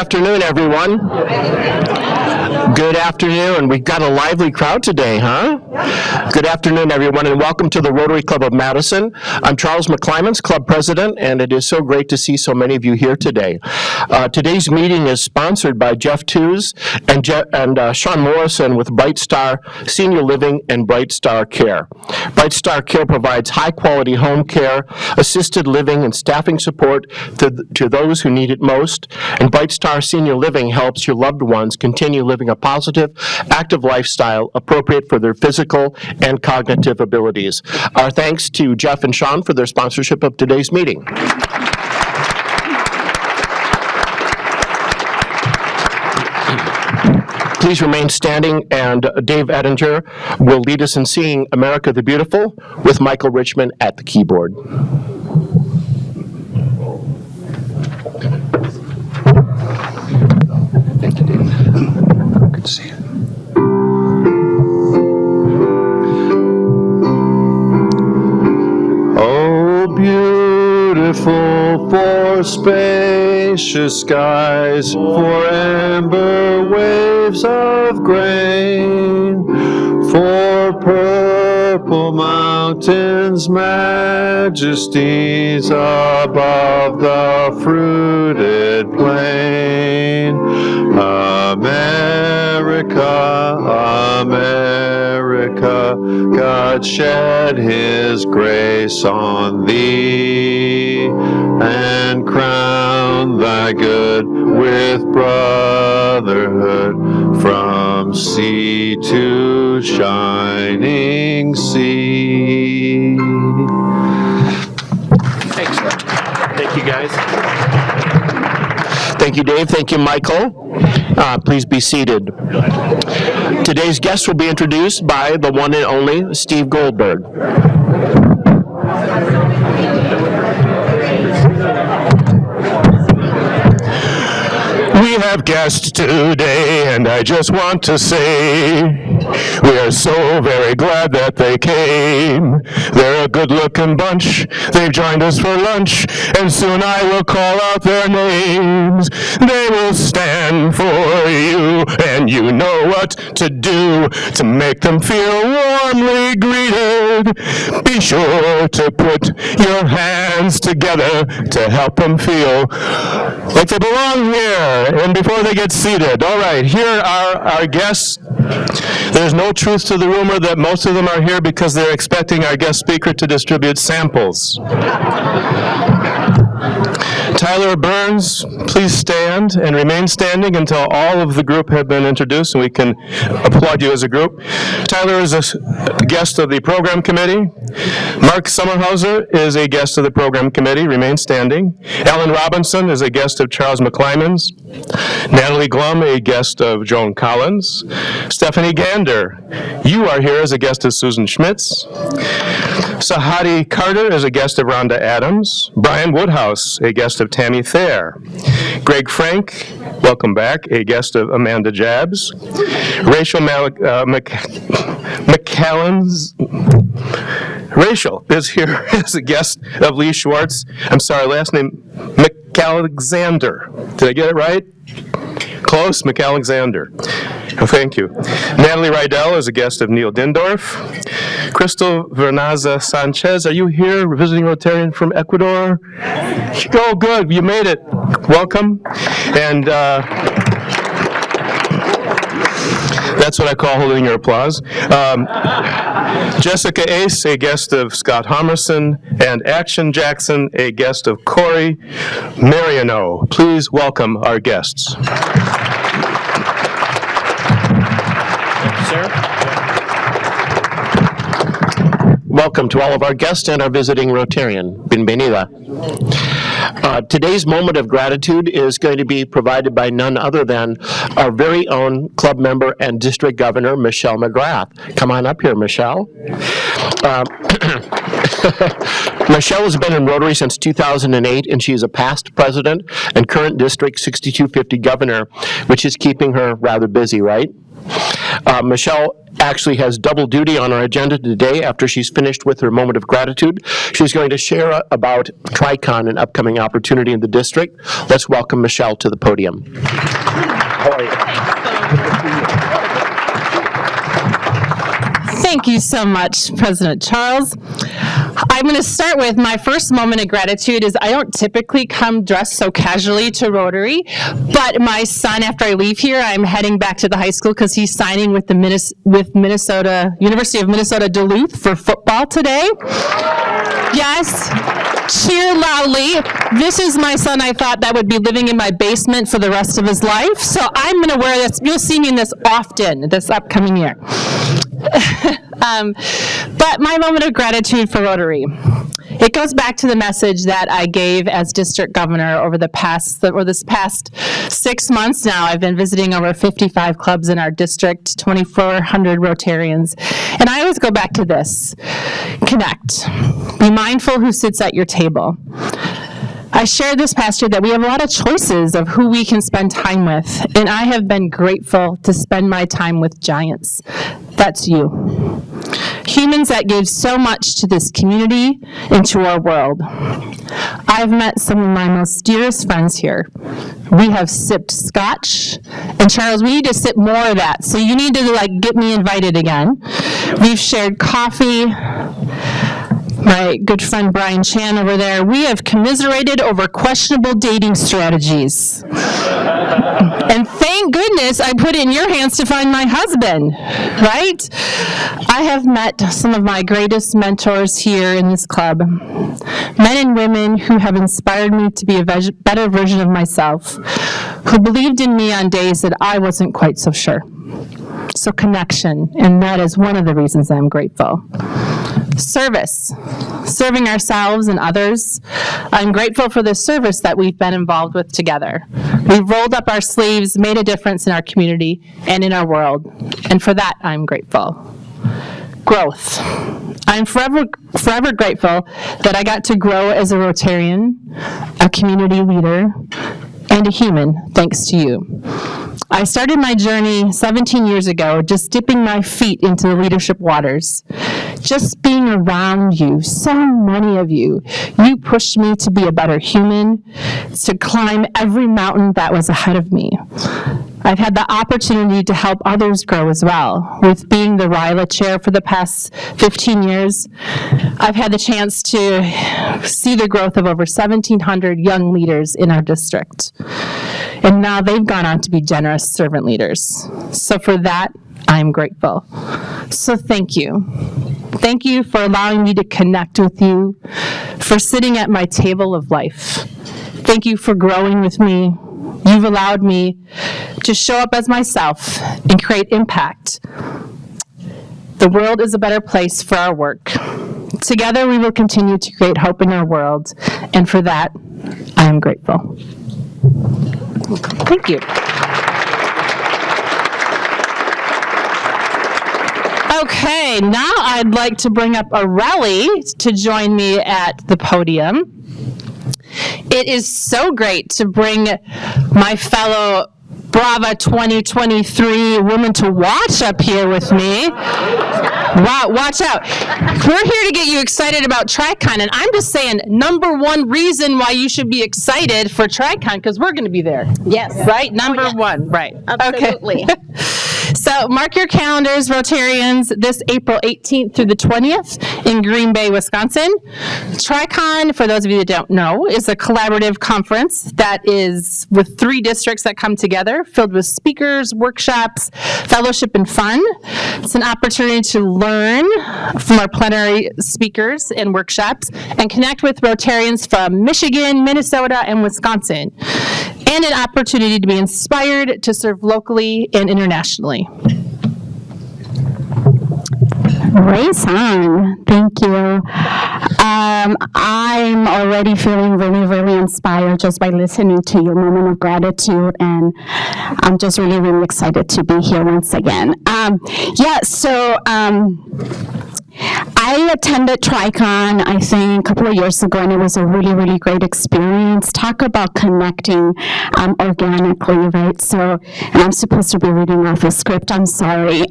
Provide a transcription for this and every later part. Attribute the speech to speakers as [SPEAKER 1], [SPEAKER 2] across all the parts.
[SPEAKER 1] afternoon, everyone. Good afternoon. We've got a lively crowd today, huh? Good afternoon, everyone, and welcome to the Rotary Club of Madison. I'm Charles McClymans, club president, and it is so great to see so many of you here today. Today's meeting is sponsored by Jeff Tews and Sean Morrison with Bright Star Senior Living and Bright Star Care. Bright Star Care provides high-quality home care, assisted living, and staffing support to those who need it most. And Bright Star Senior Living helps your loved ones continue living a positive, active lifestyle appropriate for their physical and cognitive abilities. Our thanks to Jeff and Sean for their sponsorship of today's meeting. Please remain standing, and Dave Ettinger will lead us in singing America the Beautiful with Michael Richmond at the keyboard. Thank you, Dave. Good to see you. Oh, beautiful for spacious skies, for amber waves of grain, for purple mountains, majesties above the fruited plain. America, America, God shed his grace on thee, and crown thy good with brotherhood from sea to shining sea. Thanks. Thank you, guys. Thank you, Dave. Thank you, Michael. Please be seated. Today's guest will be introduced by the one and only Steve Goldberg. We have guests today, and I just want to say we are so very glad that they came. They're a good-looking bunch. They've joined us for lunch, and soon I will call out their names. They will stand for you, and you know what to do to make them feel warmly greeted. Be sure to put your hands together to help them feel like they belong here. And before they get seated, all right, here are our guests. There's no truth to the rumor that most of them are here because they're expecting our guest speaker to distribute samples. Tyler Burns, please stand and remain standing until all of the group have been introduced and we can applaud you as a group. Tyler is a guest of the program committee. Mark Sommerhauser is a guest of the program committee. Remain standing. Alan Robinson is a guest of Charles McClymans. Natalie Glum, a guest of Joan Collins. Stephanie Gander, you are here as a guest of Susan Schmitz. Sahadi Carter is a guest of Rhonda Adams. Brian Woodhouse, a guest of Tammy Thayer. Greg Frank, welcome back, a guest of Amanda Jabs. Rachel Rachel is here as a guest of Lee Schwartz. I'm sorry, last name McAlexander. Did I get it right? Close, McAlexander. Oh, thank you. Natalie Rydell is a guest of Neil Dindorf. Crystal Vernaza Sanchez, are you here, visiting Rotarian from Ecuador? Oh, good, you made it. Welcome. And that's what I call holding your applause. Jessica Ace, a guest of Scott Homerson, and Action Jackson, a guest of Corey Mariano. Please welcome our guests. Thank you, sir. Welcome to all of our guests and our visiting Rotarian. Bienvenida. Today's moment of gratitude is going to be provided by none other than our very own club member and district governor, Michelle McGrath. Come on up here, Michelle. Michelle has been in Rotary since 2008, and she is a past president and current District 6250 governor, which is keeping her rather busy, right?
[SPEAKER 2] Michelle actually has double duty on our agenda today after she's finished with her moment of gratitude. She's going to share about TriCon, an upcoming opportunity in the district. Let's welcome Michelle to the podium. How are you?
[SPEAKER 3] Thank you so much, President Charles. I'm going to start with my first moment of gratitude is I don't typically come dressed so casually to Rotary, but my son, after I leave here, I'm heading back to the high school because he's signing with the University of Minnesota Duluth for football today. Yes. Cheer loudly. This is my son. I thought that would be living in my basement for the rest of his life. So I'm going to wear this. You'll see me in this often this upcoming year. But my moment of gratitude for Rotary. It goes back to the message that I gave as district governor over this past 6 months now. I've been visiting over 55 clubs in our district, 2,400 Rotarians. And I always go back to this: connect. Be mindful who sits at your table. I shared this past year that we have a lot of choices of who we can spend time with, and I have been grateful to spend my time with giants. That's you. Humans that give so much to this community and to our world. I've met some of my most dearest friends here. We have sipped scotch, and Charles, we need to sip more of that, so you need to get me invited again. We've shared coffee. My good friend Brian Chan over there, we have commiserated over questionable dating strategies. And thank goodness I put it in your hands to find my husband, right? I have met some of my greatest mentors here in this club, men and women who have inspired me to be a better version of myself, who believed in me on days that I wasn't quite so sure. So connection, and that is one of the reasons I'm grateful. Service, serving ourselves and others. I'm grateful for the service that we've been involved with together. We've rolled up our sleeves, made a difference in our community and in our world, and for that I'm grateful. Growth. I'm forever grateful that I got to grow as a Rotarian, a community leader, and a human, thanks to you. I started my journey 17 years ago, just dipping my feet into the leadership waters. Just being around you, so many of you, you pushed me to be a better human, to climb every mountain that was ahead of me. I've had the opportunity to help others grow as well. With being the RILA chair for the past 15 years, I've had the chance to see the growth of over 1,700 young leaders in our district. And now they've gone on to be generous servant leaders. So for that, I'm grateful. So thank you. Thank you for allowing me to connect with you, for sitting at my table of life. Thank you for growing with me. You've allowed me to show up as myself and create impact. The world is a better place for our work. Together we will continue to create hope in our world, and for that, I am grateful. Thank you. Okay, now I'd like to bring up Areli to join me at the podium. It is so great to bring my fellow Brava 2023 woman to watch up here with me. Wow, watch out. We're here to get you excited about TriCon, and I'm just saying, number one reason why you should be excited for TriCon, because we're going to be there.
[SPEAKER 4] Yes.
[SPEAKER 3] Right? Number one, right.
[SPEAKER 4] Absolutely.
[SPEAKER 3] Okay. So mark your calendars, Rotarians, this April 18th through the 20th in Green Bay, Wisconsin. TriCon, for those of you that don't know, is a collaborative conference that is with 3 districts that come together, filled with speakers, workshops, fellowship, and fun. It's an opportunity to learn from our plenary speakers and workshops and connect with Rotarians from Michigan, Minnesota, and Wisconsin, and an opportunity to be inspired to serve locally and internationally.
[SPEAKER 5] Race on. Thank you. I'm already feeling really, really inspired just by listening to your moment of gratitude, and I'm just really, really excited to be here once again. I attended TriCon, I think, a couple of years ago, and it was a really, really great experience. Talk about connecting organically, right? So, and I'm supposed to be reading off a script, I'm sorry.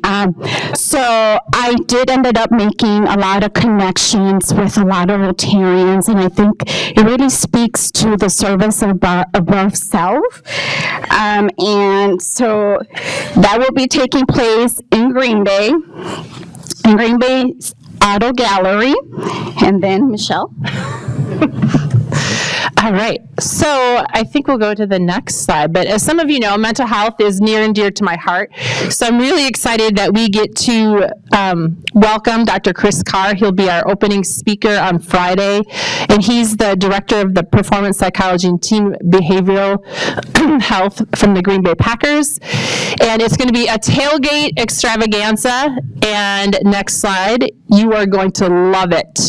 [SPEAKER 5] So I did ended up making a lot of connections with a lot of Rotarians, and I think it really speaks to the service above self. And so that will be taking place in Green Bay. Auto Gallery, and then Michelle.
[SPEAKER 3] All right, so I think we'll go to the next slide, but as some of you know, mental health is near and dear to my heart, so I'm really excited that we get to welcome Dr. Chris Carr. He'll be our opening speaker on Friday, and he's the director of the Performance Psychology and Team Behavioral Health from the Green Bay Packers, and it's going to be a tailgate extravaganza, and next slide, you are going to love it.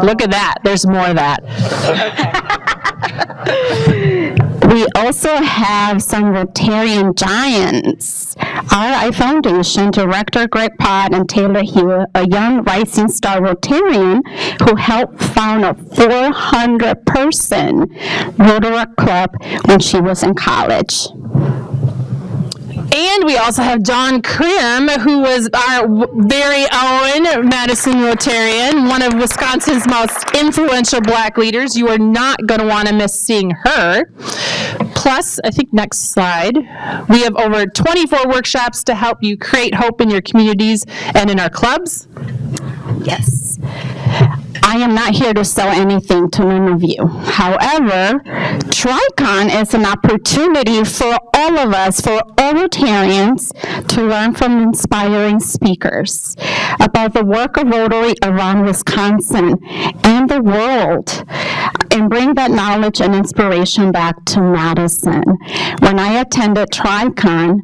[SPEAKER 3] Look at that, there's more of that.
[SPEAKER 5] We also have some Rotarian giants. RI Foundation Director Greg Pott and Taylor Hewitt, a young rising star Rotarian who helped found a 400-person Rotary Club when she was in college.
[SPEAKER 3] And we also have John Krim, who was our very own Madison Rotarian, one of Wisconsin's most influential Black leaders. You are not going to want to miss seeing her. Plus, I think next slide, we have over 24 workshops to help you create hope in your communities and in our clubs.
[SPEAKER 5] Yes. I am not here to sell anything to none of you. However, TriCon is an opportunity for all of us, for all Rotarians, to learn from inspiring speakers about the work of Rotary around Wisconsin and the world, and bring that knowledge and inspiration back to Madison. When I attended TriCon,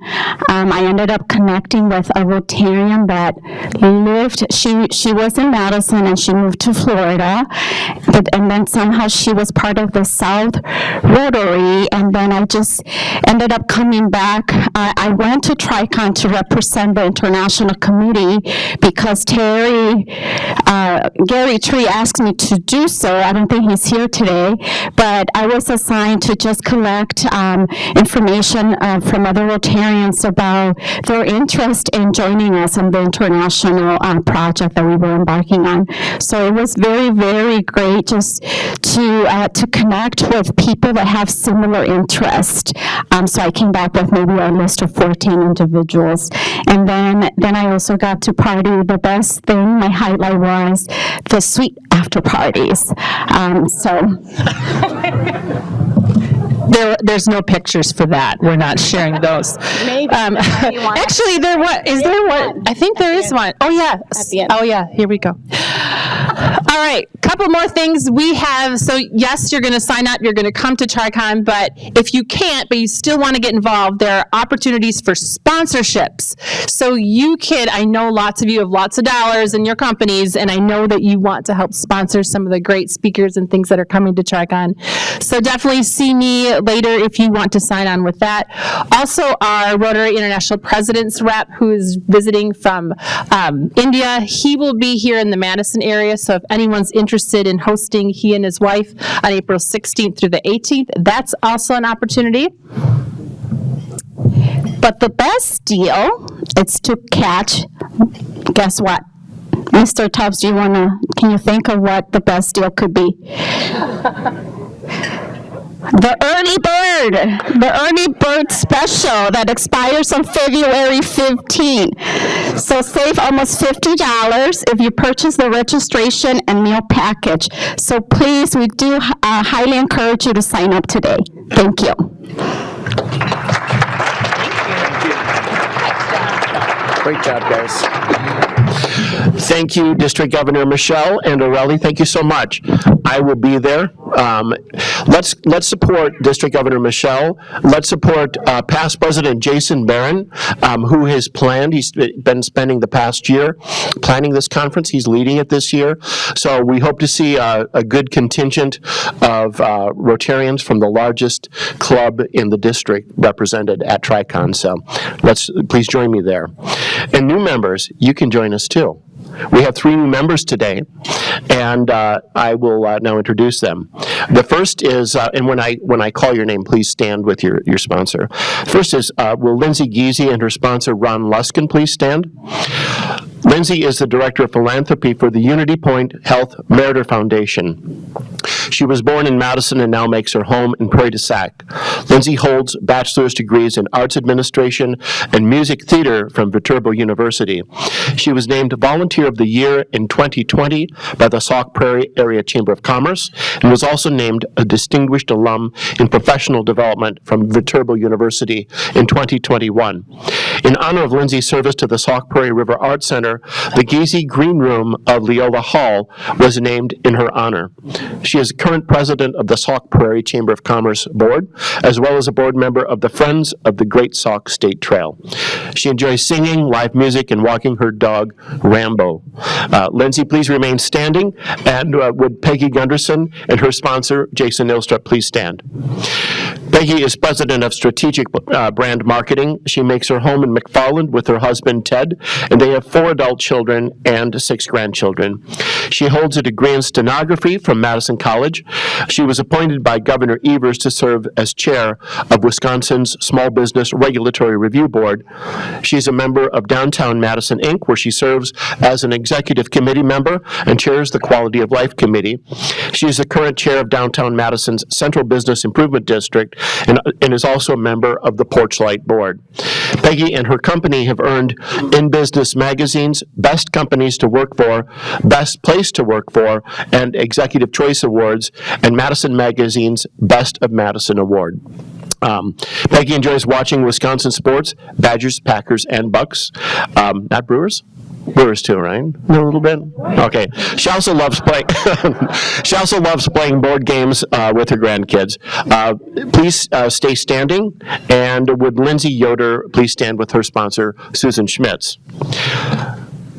[SPEAKER 5] I ended up connecting with a Rotarian that lived, she was in Madison and she moved to Florida, and then somehow she was part of the South Rotary, and then I just ended up coming back. I went to TriCon to represent the international committee because Gary Tree asked me to do so. I don't think he's here today, but I was assigned to just collect information from other Rotarians about their interest in joining us in the international project that we were embarking on. So it was very, very great just to connect with people that have similar interest. So I came back with maybe a list of 14 individuals. And then I also got to party. The best thing, my highlight was the sweet after parties.
[SPEAKER 3] There's no pictures for that. We're not sharing those.
[SPEAKER 5] Maybe.
[SPEAKER 3] Actually, is there one? I think there is one. Oh, yeah.
[SPEAKER 5] At the end.
[SPEAKER 3] Oh, yeah. Here we go. All right, couple more things we have. So yes, you're going to sign up, you're going to come to TriCon, but if you can't, but you still want to get involved, there are opportunities for sponsorships. So you can, I know lots of you have lots of dollars in your companies, and I know that you want to help sponsor some of the great speakers and things that are coming to TriCon. So definitely see me later if you want to sign on with that. Also, our Rotary International President's rep, who is visiting from India, he will be here in the Madison area. So if anyone's interested in hosting he and his wife on April 16th through the 18th, that's also an opportunity.
[SPEAKER 5] But the best deal is to catch, guess what? Mr. Tubbs, can you think of what the best deal could be? The early bird special that expires on February 15th. So save almost $50 if you purchase the registration and meal package. So please, we do highly encourage you to sign up today. Thank you.
[SPEAKER 2] Great job, guys. Thank you, District Governor Michelle and O'Reilly. Thank you so much. I will be there. let's support District Governor Michelle. Let's support past President Jason Barron, who has planned. He's been spending the past year planning this conference. He's leading it this year. So we hope to see a good contingent of Rotarians from the largest club in the district represented at TriCon. So please join me there. And new members, you can join us too. We have 3 new members today, and I will now introduce them. The first is, and when I call your name, please stand with your sponsor. First is, will Lindsay Giese and her sponsor, Ron Luskin, please stand? Lindsay is the Director of Philanthropy for the Unity Point Health Meritor Foundation. She was born in Madison and now makes her home in Prairie du Sac. Lindsay holds bachelor's degrees in Arts Administration and Music Theater from Viterbo University. She was named Volunteer of the Year in 2020 by the Sauk Prairie Area Chamber of Commerce and was also named a Distinguished Alum in Professional Development from Viterbo University in 2021. In honor of Lindsay's service to the Sauk Prairie River Arts Center, the Giese Green Room of Leola Hall was named in her honor. She is current president of the Sauk Prairie Chamber of Commerce Board, as well as a board member of the Friends of the Great Sauk State Trail. She enjoys singing, live music, and walking her dog, Rambo. Lindsay, please remain standing, and would Peggy Gunderson and her sponsor, Jason Nilstrup, please stand. Peggy is president of Strategic Brand Marketing. She makes her home in McFarland with her husband, Ted, and they have 4 adult children and 6 grandchildren. She holds a degree in stenography from Madison College. She was appointed by Governor Evers to serve as chair of Wisconsin's Small Business Regulatory Review Board. She's a member of Downtown Madison, Inc., where she serves as an executive committee member and chairs the Quality of Life Committee. She is the current chair of Downtown Madison's Central Business Improvement District and is also a member of the Porchlight Board. Peggy and her company have earned In Business Magazine's Best Companies to Work For, Best Place to Work For, and Executive Choice Awards, and Madison Magazine's Best of Madison Award. Peggy enjoys watching Wisconsin sports, Badgers, Packers, and Bucks. Not Brewers? Brewers too, right? A little bit? Okay. She also loves playing she also loves playing board games with her grandkids. Please stay standing, and would Lindsay Yoder please stand with her sponsor, Susan Schmitz.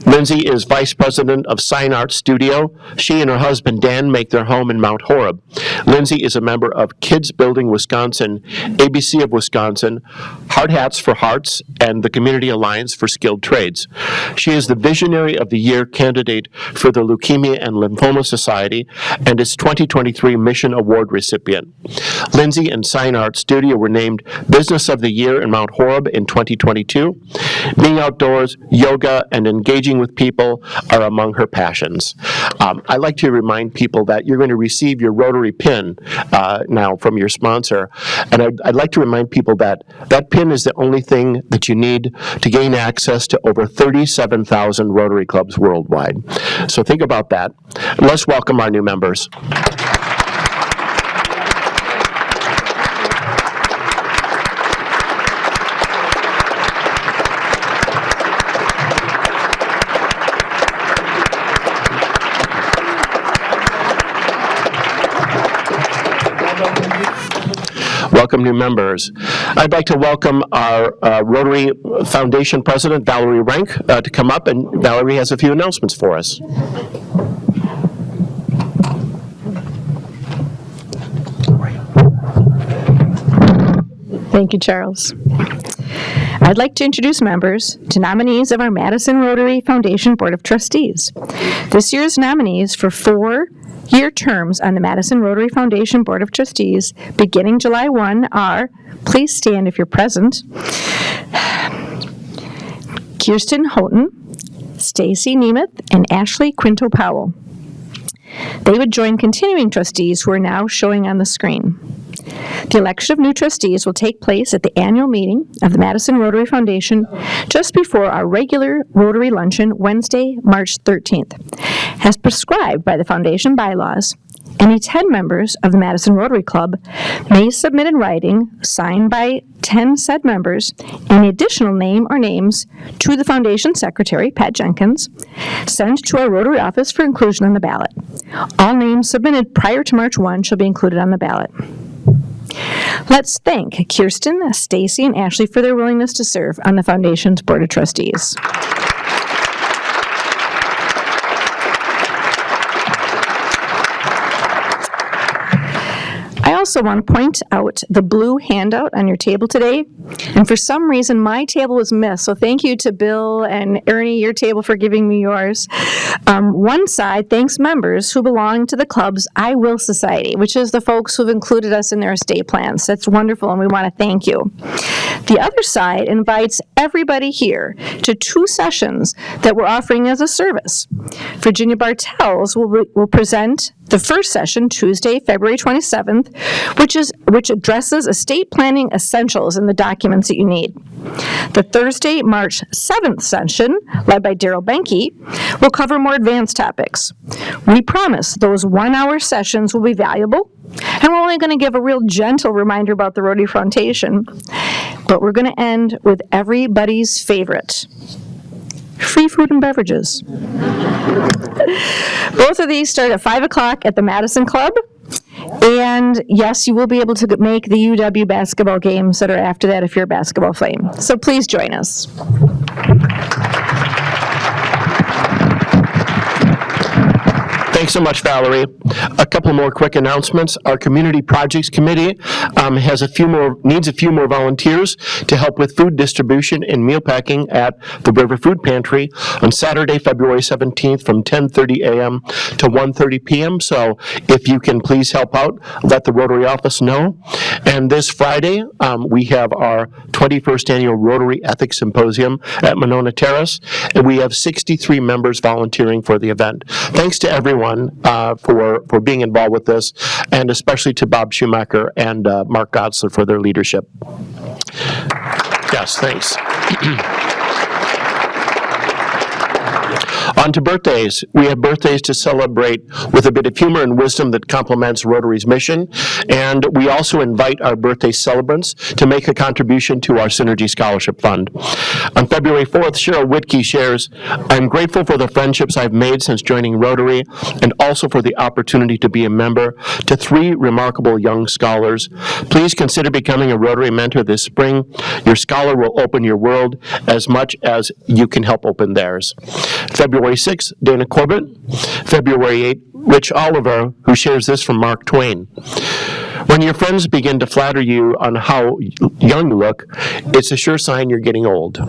[SPEAKER 2] Lindsay is vice president of Sign Art Studio. She and her husband, Dan, make their home in Mount Horeb. Lindsay is a member of Kids Building Wisconsin, ABC of Wisconsin, Hard Hats for Hearts, and the Community Alliance for Skilled Trades. She is the Visionary of the Year candidate for the Leukemia and Lymphoma Society and is 2023 Mission Award recipient. Lindsay and Sign Art Studio were named Business of the Year in Mount Horeb in 2022. Being outdoors, yoga, and engaging with people are among her passions. I'd like to remind people that you're going to receive your Rotary pin now from your sponsor, and I'd like to remind people that that pin is the only thing that you need to gain access to over 37,000 Rotary clubs worldwide. So think about that. Let's welcome our new members. Welcome new members. I'd like to welcome our Rotary Foundation President, Valerie Rank, to come up, and Valerie has a few announcements for us.
[SPEAKER 4] Thank you, Charles. I'd like to introduce members to nominees of our Madison Rotary Foundation Board of Trustees. This year's nominees for 4-year terms on the Madison Rotary Foundation Board of Trustees beginning July 1 are, please stand if you're present, Kirsten Houghton, Stacy Nemeth, and Ashley Quinto Powell. They would join continuing trustees who are now showing on the screen. The election of new trustees will take place at the annual meeting of the Madison Rotary Foundation just before our regular Rotary Luncheon, Wednesday, March 13th. As prescribed by the Foundation bylaws, Any 10 members of the Madison Rotary Club may submit in writing, signed by 10 said members, any additional name or names to the Foundation Secretary, Pat Jenkins, sent to our Rotary office for inclusion on the ballot. All names submitted prior to March 1 shall be included on the ballot. Let's thank Kirsten, Stacy, and Ashley for their willingness to serve on the Foundation's Board of Trustees. I also want to point out the blue handout on your table today. And for some reason, my table was missed. So thank you to Bill and Ernie, your table, for giving me yours. One side thanks members who belong to the club's I Will Society, which is the folks who've included us in their estate plans. That's wonderful, and we want to thank you. The other side invites everybody here to 2 sessions that we're offering as a service. Virginia Bartels will present the first session, Tuesday, February 27th, which addresses estate planning essentials and the documents that you need. The Thursday, March 7th session, led by Daryl Benke, will cover more advanced topics. We promise those 1-hour sessions will be valuable, and we're only going to give a real gentle reminder about the Rotary Foundation, but we're going to end with everybody's favorite: free food and beverages. Both of these start at 5 o'clock at the Madison Club. And yes, you will be able to make the UW basketball games that are after that if you're a basketball flame. So please join us.
[SPEAKER 2] Thanks so much, Valerie. A couple more quick announcements. Our Community Projects Committee needs a few more volunteers to help with food distribution and meal packing at the River Food Pantry on Saturday, February 17th from 10:30 a.m. to 1:30 p.m. So if you can please help out, let the Rotary office know. And this Friday, we have our 21st Annual Rotary Ethics Symposium at Monona Terrace, and we have 63 members volunteering for the event. Thanks to everyone for being involved with this, and especially to Bob Schumacher and Mark Gotzler for their leadership. Yes, thanks. On to birthdays. We have birthdays to celebrate with a bit of humor and wisdom that complements Rotary's mission, and we also invite our birthday celebrants to make a contribution to our Synergy Scholarship Fund. On February 4th, Cheryl Whitkey shares, "I'm grateful for the friendships I've made since joining Rotary, and also for the opportunity to be a member to 3 remarkable young scholars. Please consider becoming a Rotary mentor this spring. Your scholar will open your world as much as you can help open theirs." February 6th, Dana Corbett. February 8th, Rich Oliver, who shares this from Mark Twain. "When your friends begin to flatter you on how young you look, it's a sure sign you're getting old."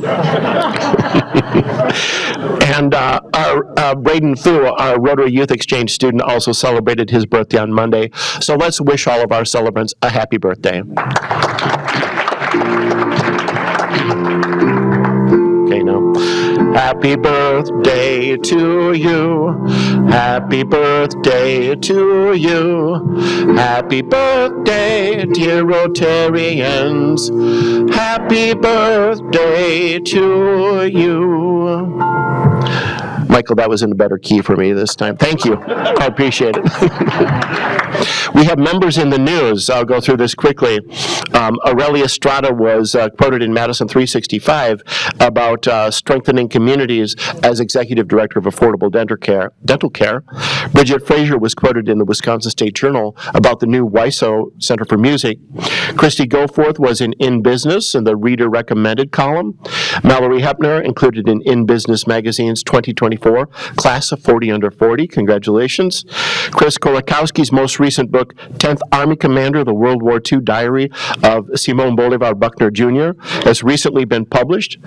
[SPEAKER 2] And our Braden Fu, our Rotary Youth Exchange student, also celebrated his birthday on Monday. So let's wish all of our celebrants a happy birthday. Okay, now. Happy birthday to you. Happy birthday to you. Happy birthday, dear Rotarians. Happy birthday to you. Michael, that was in a better key for me this time. Thank you. I appreciate it. We have members in the news. I'll go through this quickly. Aurelia Estrada was quoted in Madison 365 about strengthening communities as Executive Director of Affordable Dental Care. Bridget Frazier was quoted in the Wisconsin State Journal about the new WISO Center for Music. Christy Goforth was in Business in the Reader Recommended column. Mallory Hepner included in Business Magazine's 2024 Class of 40 Under 40. Congratulations. Chris Kolakowski's most recent book, 10th Army Commander, The World War II Diary of Simon Bolivar Buckner Jr., has recently been published.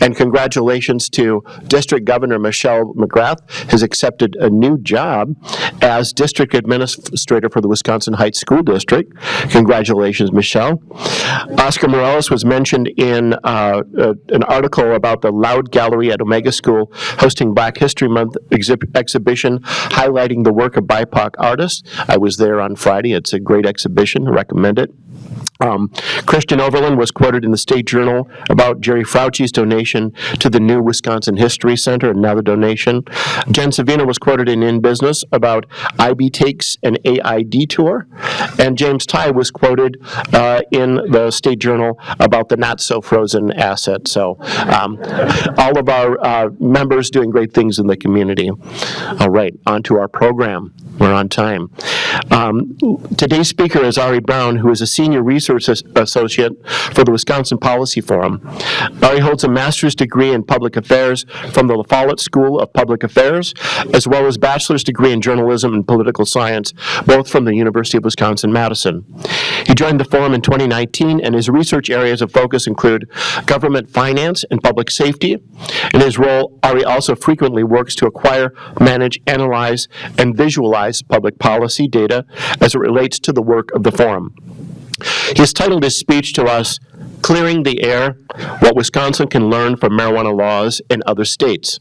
[SPEAKER 2] And congratulations to District Governor Michelle McGrath, has accepted a new job as District Administrator for the Wisconsin Heights School District. Congratulations, Michelle. Oscar Morales was mentioned in an article about the Loud Gallery at Omega School hosting Black History Month exhibition highlighting the work of BIPOC artists. I was there on Friday. It's a great exhibition. I recommend it. Christian Overland was quoted in the State Journal about Jerry Fauci's donation to the new Wisconsin History Center, another donation. Jen Savina was quoted in Business about IB Takes an AI Detour. And James Ty was quoted in the State Journal about the not-so-frozen asset. So all of our members doing great things in the community. All right, on to our program. We're on time. Today's speaker is Ari Brown, who is a senior research associate for the Wisconsin Policy Forum. Ari holds a master's degree in public affairs from the La Follette School of Public Affairs, as well as bachelor's degree in journalism and political science, both from the University of Wisconsin-Madison. He joined the forum in 2019, and his research areas of focus include government finance and public safety. In his role, Ari also frequently works to acquire, manage, analyze, and visualize public policy data as it relates to the work of the forum. He has titled his speech to us, Clearing the Air, What Wisconsin Can Learn from Marijuana Laws in Other States.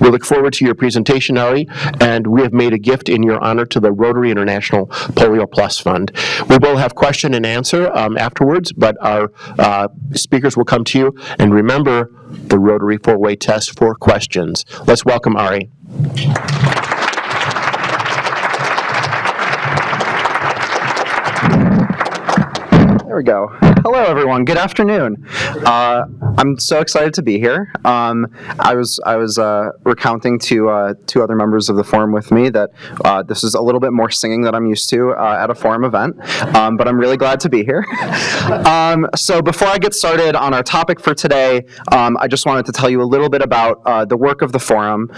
[SPEAKER 2] We look forward to your presentation, Ari, and we have made a gift in your honor to the Rotary International Polio Plus Fund. We will have question and answer afterwards, but our speakers will come to you. And remember the Rotary four-way test for questions. Let's welcome Ari.
[SPEAKER 6] There we go. Hello, everyone. Good afternoon. I'm so excited to be here. I was recounting to two other members of the forum with me that this is a little bit more singing than I'm used to at a forum event, but I'm really glad to be here. So before I get started on our topic for today, I just wanted to tell you a little bit about the work of the forum.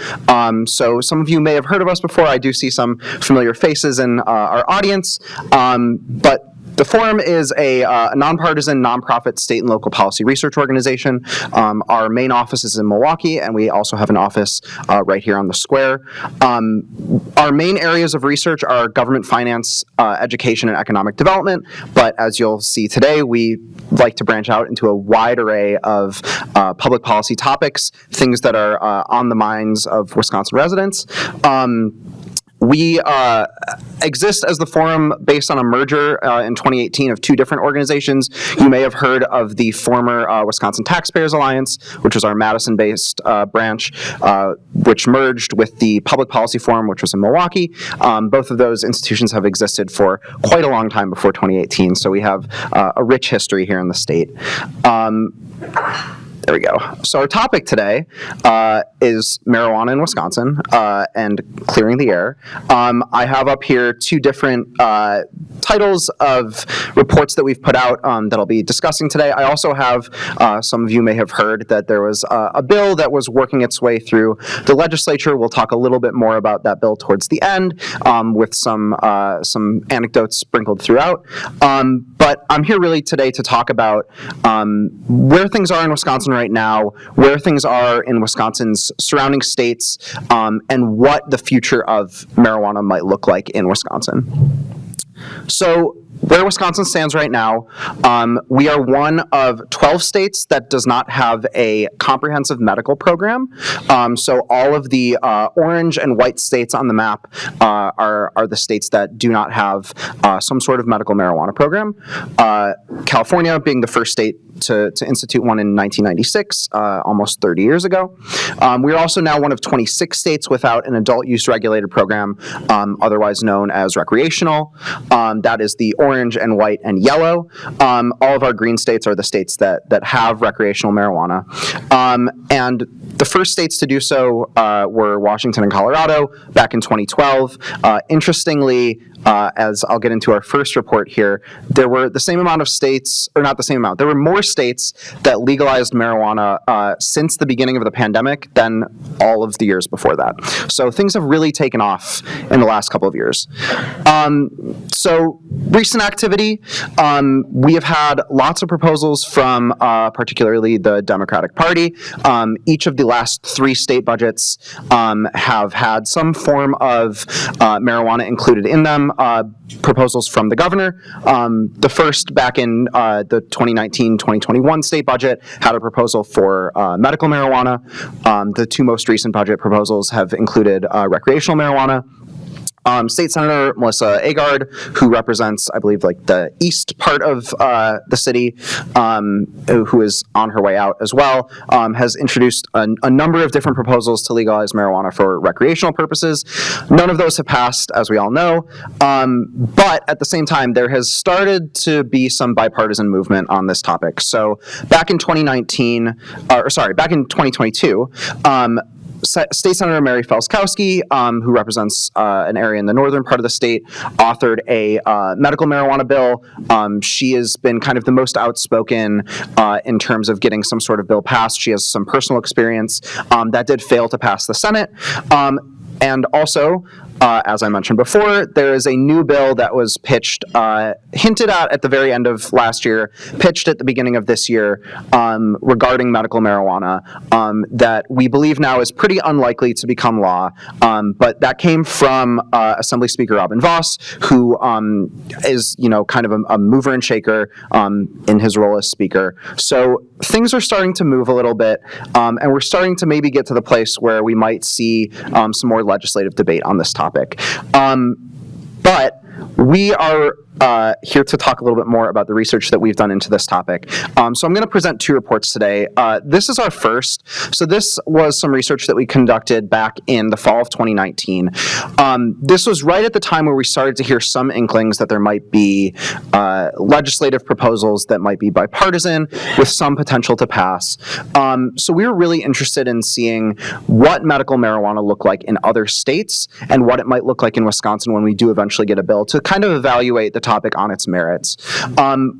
[SPEAKER 6] So some of you may have heard of us before. I do see some familiar faces in our audience, but the Forum is a nonpartisan, nonprofit state and local policy research organization. Our main office is in Milwaukee, and we also have an office right here on the square. Our main areas of research are government finance, education, and economic development, but as you'll see today, we like to branch out into a wide array of public policy topics, things that are on the minds of Wisconsin residents. We exist as the forum based on a merger in 2018 of two different organizations. You may have heard of the former Wisconsin Taxpayers Alliance, which was our Madison-based branch, which merged with the Public Policy Forum, which was in Milwaukee. Both of those institutions have existed for quite a long time before 2018, so we have a rich history here in the state. There we go. So our topic today is marijuana in Wisconsin and clearing the air. I have up here two different titles of reports that we've put out that I'll be discussing today. I also have, some of you may have heard that there was a bill that was working its way through the legislature. We'll talk a little bit more about that bill towards the end with some anecdotes sprinkled throughout. But I'm here really today to talk about where things are in Wisconsin right now, where things are in Wisconsin's surrounding states, and what the future of marijuana might look like in Wisconsin. So where Wisconsin stands right now, we are one of 12 states that does not have a comprehensive medical program. So all of the orange and white states on the map are the states that do not have some sort of medical marijuana program. California being the first state to institute one in 1996, almost 30 years ago. We are also now one of 26 states without an adult use regulated program, otherwise known as recreational. That is the orange and white and yellow. All of our green states are the states that have recreational marijuana. And the first states to do so were Washington and Colorado back in 2012. Interestingly, as I'll get into our first report here, there were the same amount of states, or not the same amount, there were more states that legalized marijuana since the beginning of the pandemic than all of the years before that. So things have really taken off in the last couple of years. So recent activity, we have had lots of proposals from particularly the Democratic Party. Each of the last three state budgets have had some form of marijuana included in them. Proposals from the governor. The first back in the 2019-2021 state budget had a proposal for medical marijuana. The two most recent budget proposals have included recreational marijuana. State Senator Melissa Agard, who represents, I believe, like the east part of the city, who is on her way out as well, has introduced a number of different proposals to legalize marijuana for recreational purposes. None of those have passed, as we all know, but at the same time, there has started to be some bipartisan movement on this topic. So back in 2022, State Senator Mary Felskowski, who represents an area in the northern part of the state, authored a medical marijuana bill. She has been kind of the most outspoken in terms of getting some sort of bill passed. She has some personal experience that did fail to pass the Senate. And also, as I mentioned before, there is a new bill that was pitched, hinted at the very end of last year, pitched at the beginning of this year, regarding medical marijuana, that we believe now is pretty unlikely to become law. But that came from Assembly Speaker Robin Voss, who is, kind of a mover and shaker in his role as Speaker. So things are starting to move a little bit, and we're starting to maybe get to the place where we might see some more legislative debate on this topic. But we are here to talk a little bit more about the research that we've done into this topic. So I'm going to present two reports today. This is our first. So this was some research that we conducted back in the fall of 2019. This was right at the time where we started to hear some inklings that there might be legislative proposals that might be bipartisan with some potential to pass. So we were really interested in seeing what medical marijuana looked like in other states and what it might look like in Wisconsin when we do eventually get a bill, to kind of evaluate the topic on its merits.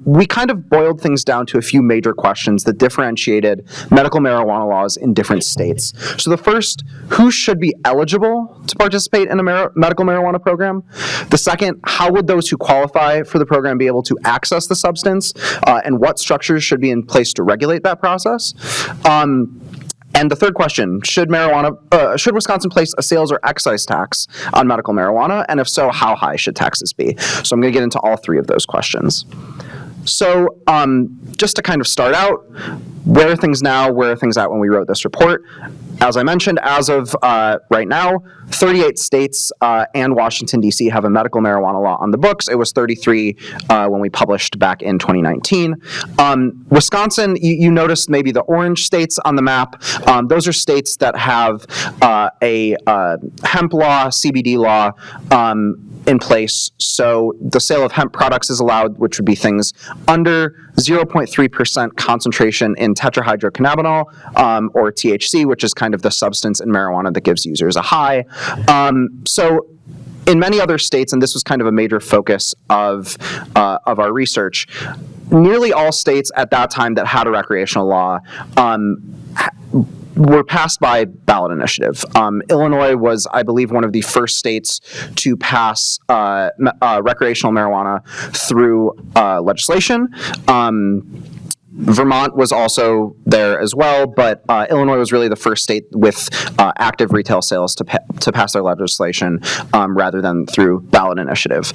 [SPEAKER 6] We kind of boiled things down to a few major questions that differentiated medical marijuana laws in different states. So the first, who should be eligible to participate in a medical marijuana program? The second, how would those who qualify for the program be able to access the substance, and what structures should be in place to regulate that process? And the third question, should Wisconsin place a sales or excise tax on medical marijuana? And if so, how high should taxes be? So I'm going to get into all three of those questions. So just to kind of start out, where are things now? Where are things at when we wrote this report? As I mentioned, as of right now, 38 states and Washington, D.C. have a medical marijuana law on the books. It was 33 when we published back in 2019. Wisconsin, you noticed maybe the orange states on the map. Those are states that have a hemp law, CBD law, in place. So the sale of hemp products is allowed, which would be things under 0.3% concentration in tetrahydrocannabinol, or THC, which is kind of the substance in marijuana that gives users a high. So in many other states, and this was kind of a major focus of our research, nearly all states at that time that had a recreational law were passed by ballot initiative. Illinois was, I believe, one of the first states to pass recreational marijuana through legislation. Vermont was also there as well, but Illinois was really the first state with active retail sales to pass their legislation rather than through ballot initiative.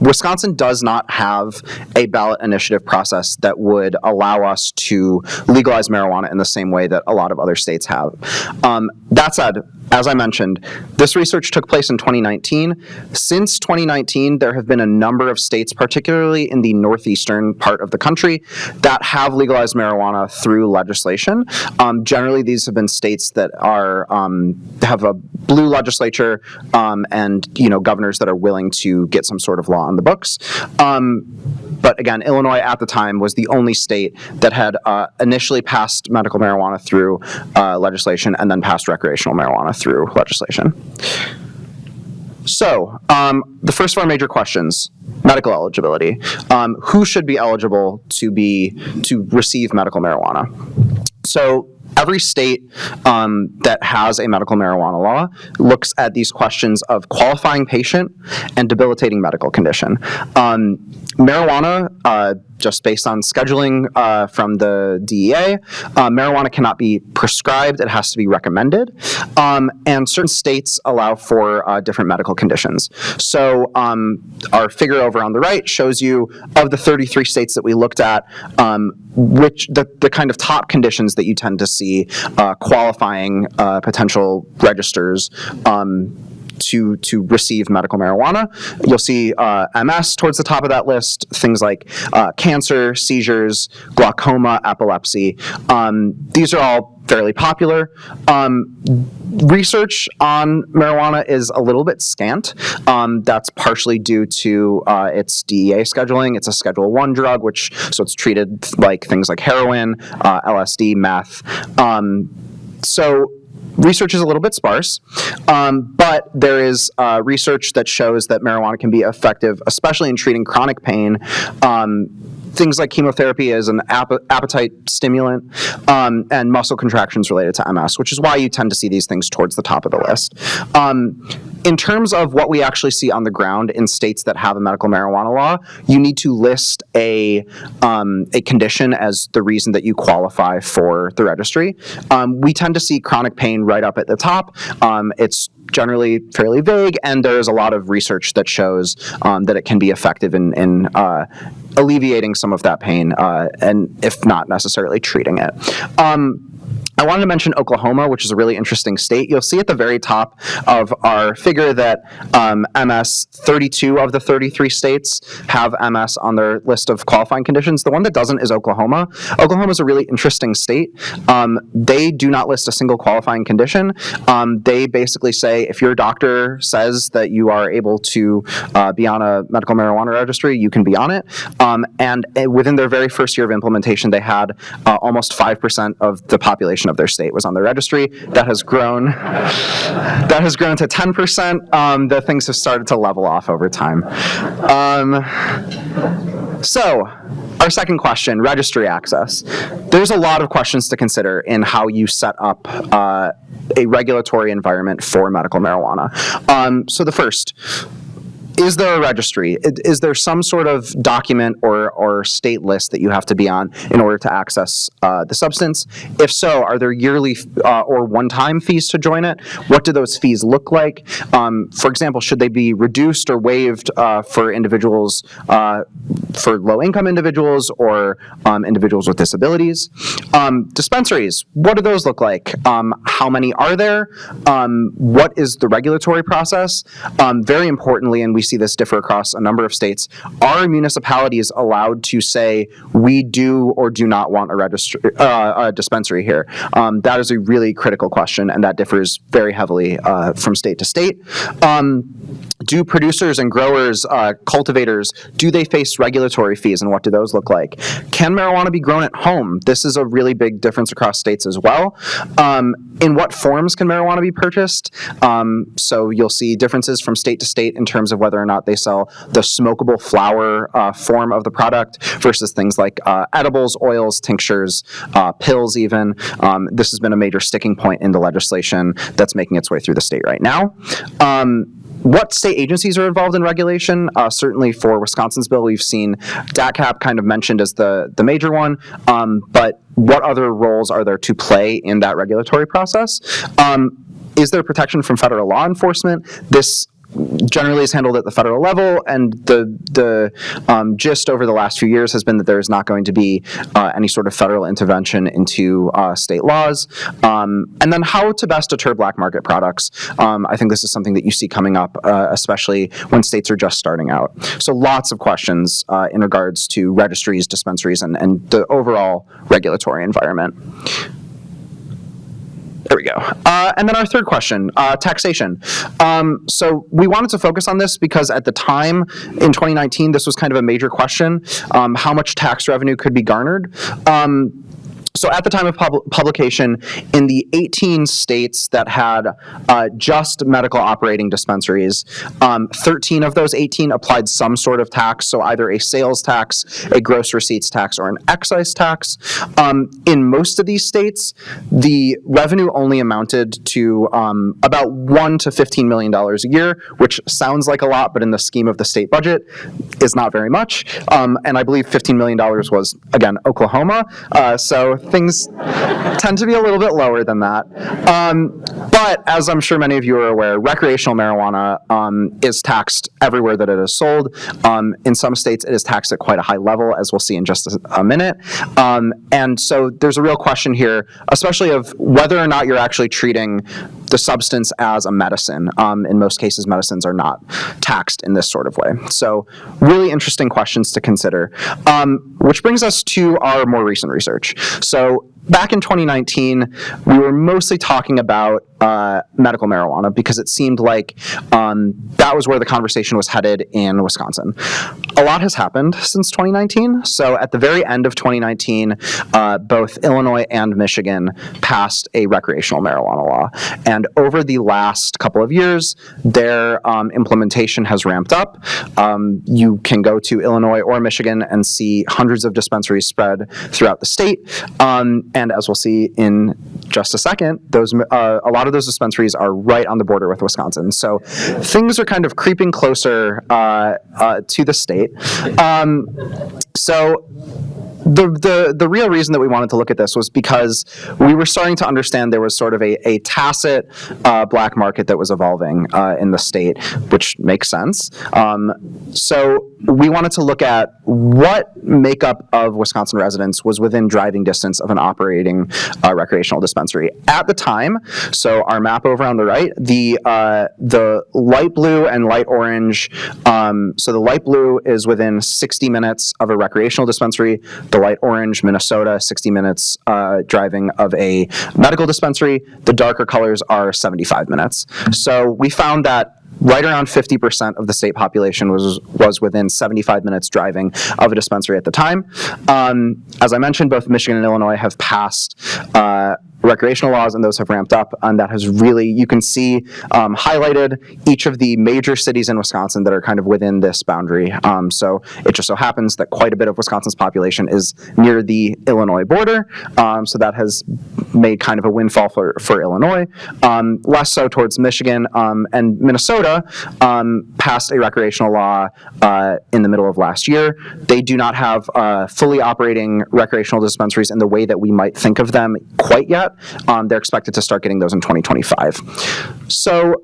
[SPEAKER 6] Wisconsin does not have a ballot initiative process that would allow us to legalize marijuana in the same way that a lot of other states have. That said, as I mentioned, this research took place in 2019. Since 2019, there have been a number of states, particularly in the northeastern part of the country, that have legalized marijuana through legislation. Generally, these have been states that are have a blue legislature and governors that are willing to get some sort of law on the books. But again, Illinois at the time was the only state that had initially passed medical marijuana through legislation and then passed recreational marijuana through legislation. So the first of our major questions, medical eligibility. Who should be eligible to receive medical marijuana? So every state that has a medical marijuana law looks at these questions of qualifying patient and debilitating medical condition. Marijuana, just based on scheduling from the DEA, marijuana cannot be prescribed. It has to be recommended. And certain states allow for different medical conditions. So our figure over on the right shows you, of the 33 states that we looked at, which the kind of top conditions that you tend to see qualifying potential registers to receive medical marijuana. You'll see MS towards the top of that list, things like cancer, seizures, glaucoma, epilepsy. These are all fairly popular. Research on marijuana is a little bit scant. That's partially due to its DEA scheduling. It's a Schedule I drug, so it's treated like things like heroin, LSD, meth. So research is a little bit sparse, but there is research that shows that marijuana can be effective, especially in treating chronic pain. Things like chemotherapy as an appetite stimulant, and muscle contractions related to MS, which is why you tend to see these things towards the top of the list. In terms of what we actually see on the ground in states that have a medical marijuana law, you need to list a condition as the reason that you qualify for the registry. We tend to see chronic pain right up at the top. It's generally fairly vague, and there's a lot of research that shows that it can be effective in alleviating some of that pain, and if not necessarily treating it. I wanted to mention Oklahoma, which is a really interesting state. You'll see at the very top of our figure that 32 of the 33 states have MS on their list of qualifying conditions. The one that doesn't is Oklahoma. Oklahoma is a really interesting state. They do not list a single qualifying condition. They basically say if your doctor says that you are able to be on a medical marijuana registry, you can be on it. And within their very first year of implementation, they had almost 5% of the population of their state was on the registry. That has grown to 10%. The things have started to level off over time. So, our second question, registry access. There's a lot of questions to consider in how you set up a regulatory environment for medical marijuana. So the first, is there a registry? Is there some sort of document or state list that you have to be on in order to access the substance? If so, are there yearly or one-time fees to join it? What do those fees look like? For example, should they be reduced or waived for individuals, for low-income individuals or individuals with disabilities? Dispensaries, what do those look like? How many are there? What is the regulatory process? Very importantly, and we see this differ across a number of states, are municipalities allowed to say, we do or do not want a dispensary here? That is a really critical question, and that differs very heavily from state to state. Do producers and growers, cultivators, do they face regulatory fees, and what do those look like? Can marijuana be grown at home? This is a really big difference across states as well. In what forms can marijuana be purchased? So you'll see differences from state to state in terms of whether or not they sell the smokable flower form of the product versus things like edibles, oils, tinctures, pills even. This has been a major sticking point in the legislation that's making its way through the state right now. What state agencies are involved in regulation? Certainly for Wisconsin's bill, we've seen DATCAP kind of mentioned as the major one, but what other roles are there to play in that regulatory process? Is there protection from federal law enforcement? This generally is handled at the federal level, and the gist over the last few years has been that there is not going to be any sort of federal intervention into state laws. And then how to best deter black market products. I think this is something that you see coming up, especially when states are just starting out. So lots of questions in regards to registries, dispensaries, and the overall regulatory environment. There we go. And then our third question, taxation. So we wanted to focus on this because at the time in 2019, this was kind of a major question. How much tax revenue could be garnered? So at the time of publication, in the 18 states that had just medical operating dispensaries, 13 of those 18 applied some sort of tax, so either a sales tax, a gross receipts tax, or an excise tax. In most of these states, the revenue only amounted to about $1 to $15 million a year, which sounds like a lot, but in the scheme of the state budget is not very much. And I believe $15 million was, again, Oklahoma. So things tend to be a little bit lower than that. But as I'm sure many of you are aware, recreational marijuana is taxed everywhere that it is sold. In some states, it is taxed at quite a high level, as we'll see in just a minute. And so there's a real question here, especially of whether or not you're actually treating the substance as a medicine. In most cases, medicines are not taxed in this sort of way. So really interesting questions to consider, which brings us to our more recent research. So back in 2019, we were mostly talking about medical marijuana because it seemed like that was where the conversation was headed in Wisconsin. A lot has happened since 2019. So at the very end of 2019, both Illinois and Michigan passed a recreational marijuana law. And over the last couple of years, their implementation has ramped up. You can go to Illinois or Michigan and see hundreds of dispensaries spread throughout the state. And as we'll see in just a second, a lot of those dispensaries are right on the border with Wisconsin. So things are kind of creeping closer to the state. So the real reason that we wanted to look at this was because we were starting to understand there was sort of a tacit black market that was evolving in the state, which makes sense. So we wanted to look at what makeup of Wisconsin residents was within driving distance of an operating recreational dispensary. At the time, so our map over on the right, the light blue and light orange, so the light blue is within 60 minutes of a recreational dispensary. The light orange, Minnesota, 60 minutes driving of a medical dispensary. The darker colors are 75 minutes. So we found that right around 50% of the state population was within 75 minutes driving of a dispensary at the time. As I mentioned, both Michigan and Illinois have passed recreational laws, and those have ramped up, and that has really, you can see highlighted each of the major cities in Wisconsin that are kind of within this boundary. So it just so happens that quite a bit of Wisconsin's population is near the Illinois border, so that has made kind of a windfall for Illinois. Less so towards Michigan, and Minnesota passed a recreational law in the middle of last year. They do not have fully operating recreational dispensaries in the way that we might think of them quite yet. They're expected to start getting those in 2025. So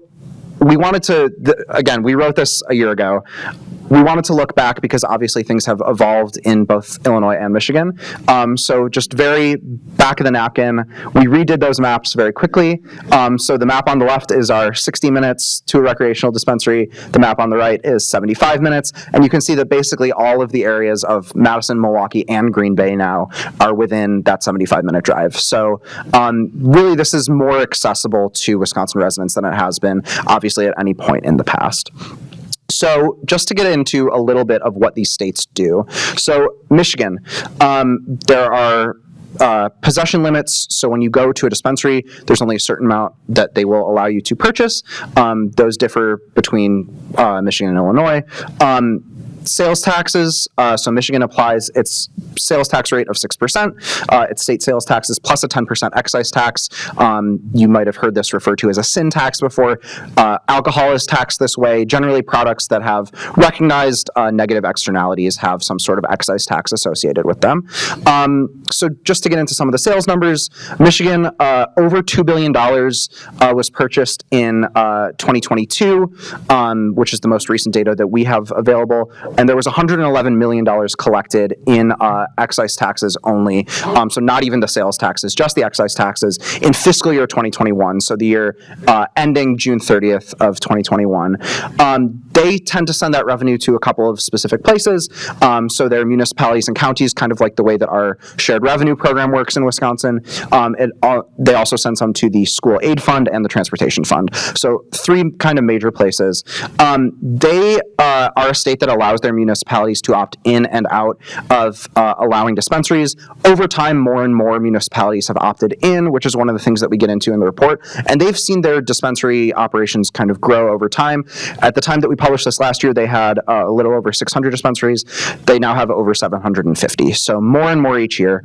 [SPEAKER 6] we wanted to, again, we wrote this a year ago. We wanted to look back because obviously things have evolved in both Illinois and Michigan. So just very back of the napkin, we redid those maps very quickly. So the map on the left is our 60 minutes to a recreational dispensary. The map on the right is 75 minutes. And you can see that basically all of the areas of Madison, Milwaukee, and Green Bay now are within that 75-minute drive. So really this is more accessible to Wisconsin residents than it has been, obviously, at any point in the past. So just to get into a little bit of what these states do. So Michigan, there are possession limits. So when you go to a dispensary, there's only a certain amount that they will allow you to purchase. Those differ between Michigan and Illinois. Sales taxes, so Michigan applies its sales tax rate of 6%, its state sales taxes plus a 10% excise tax. You might have heard this referred to as a sin tax before. Alcohol is taxed this way. Generally, products that have recognized negative externalities have some sort of excise tax associated with them. So just to get into some of the sales numbers, Michigan, over $2 billion was purchased in 2022, which is the most recent data that we have available. And there was $111 million collected in excise taxes only, so not even the sales taxes, just the excise taxes in fiscal year 2021, so the year ending June 30th of 2021. They tend to send that revenue to a couple of specific places, so they're municipalities and counties, kind of like the way that our shared revenue program works in Wisconsin. They also send some to the school aid fund and the transportation fund. So three kind of major places. They are a state that allows their municipalities to opt in and out of allowing dispensaries. Over time, more and more municipalities have opted in, which is one of the things that we get into in the report. And they've seen their dispensary operations kind of grow over time. At the time that we published this last year, they had a little over 600 dispensaries. They now have over 750. So more and more each year.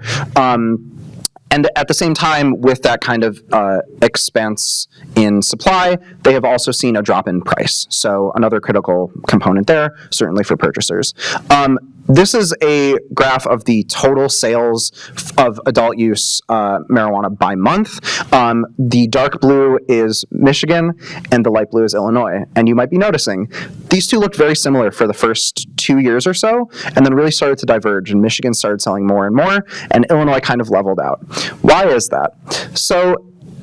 [SPEAKER 6] And at the same time, with that kind of expanse in supply, they have also seen a drop in price. So another critical component there, certainly for purchasers. This is a graph of the total sales of adult use marijuana by month. The dark blue is Michigan, and the light blue is Illinois. And you might be noticing, these two looked very similar for the first 2 years or so, and then really started to diverge, and Michigan started selling more and more, and Illinois kind of leveled out. Why is that? So